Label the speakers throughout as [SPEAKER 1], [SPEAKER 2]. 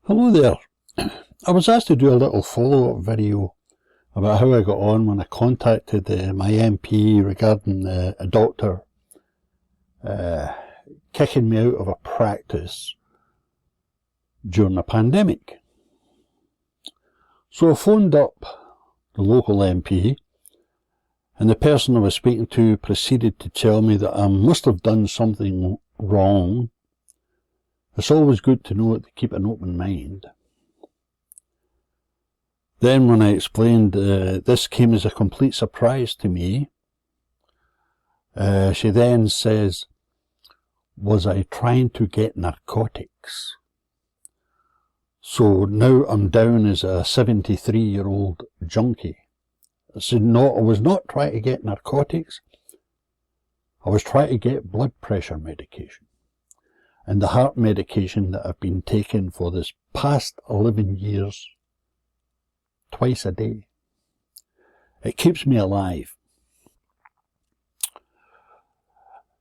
[SPEAKER 1] Hello there. I was asked to do a little follow-up video about how I got on when I contacted my MP regarding a doctor kicking me out of a practice during the pandemic. So I phoned up the local MP, and the person I was speaking to proceeded to tell me that I must have done something wrong. It's always good to know to keep an open mind. Then when I explained this came as a complete surprise to me, she then says, was I trying to get narcotics? So now I'm down as a 73-year-old junkie. I said, no, I was not trying to get narcotics. I was trying to get blood pressure medication. And the heart medication that I've been taking for this past 11 years, twice a day. It keeps me alive.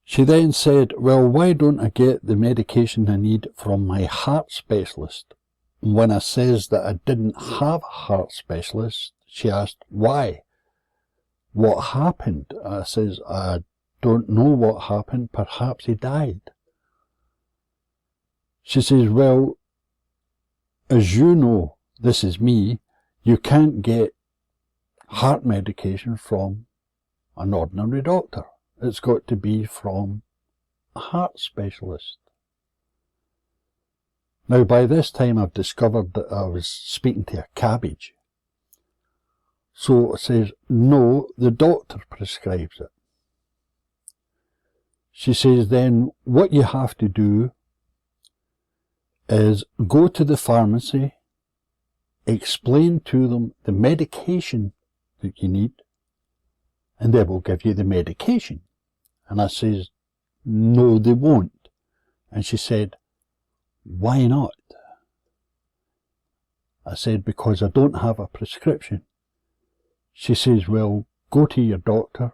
[SPEAKER 1] She then said, well, why don't I get the medication I need from my heart specialist? And when I says that I didn't have a heart specialist, she asked, why? What happened? I says, I don't know what happened. Perhaps he died. She says, well, as you know, this is me, you can't get heart medication from an ordinary doctor. It's got to be from a heart specialist. Now, by this time, I've discovered that I was speaking to a cabbage. So it says, no, the doctor prescribes it. She says, then what you have to do is go to the pharmacy, explain to them the medication that you need, and they will give you the medication. And I says, no, they won't. And she said, why not? I said, because I don't have a prescription. She says, well, go to your doctor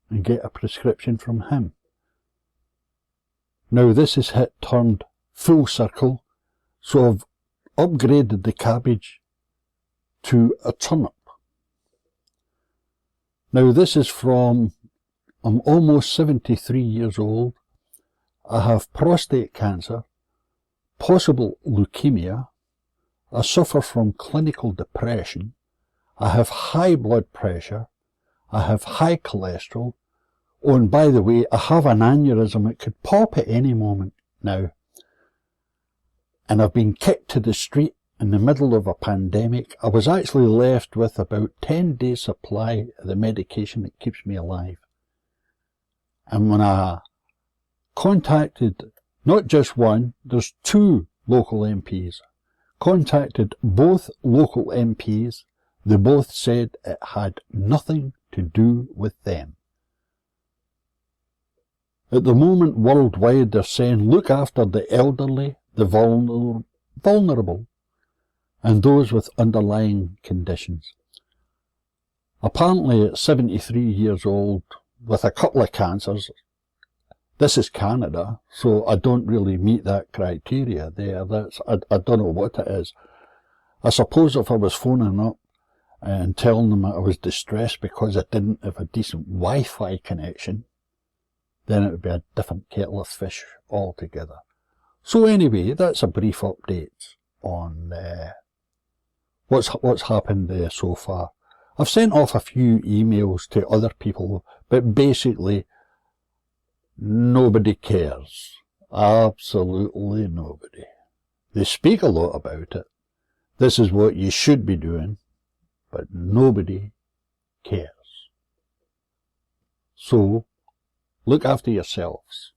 [SPEAKER 1] and get a prescription from him. Now this is turned full circle, so I've upgraded the cabbage to a turnip. Now this is from, I'm almost 73 years old, I have prostate cancer, possible leukemia, I suffer from clinical depression, I have high blood pressure, I have high cholesterol, oh, and by the way, I have an aneurysm, it could pop at any moment now. And I've been kicked to the street in the middle of a pandemic. I was actually left with about 10 days supply of the medication that keeps me alive. And when I contacted not just one, there's two local MPs, contacted both local MPs, they both said it had nothing to do with them. At the moment, worldwide, they're saying, look after the elderly, the vulnerable, and those with underlying conditions. Apparently, at 73 years old, with a couple of cancers, this is Canada, so I don't really meet that criteria there. I don't know what it is. I suppose if I was phoning up and telling them I was distressed because I didn't have a decent Wi-Fi connection, then it would be a different kettle of fish altogether. So anyway, that's a brief update on what's happened there so far. I've sent off a few emails to other people, but basically nobody cares. Absolutely nobody. They speak a lot about it. This is what you should be doing, but nobody cares. So look after yourselves.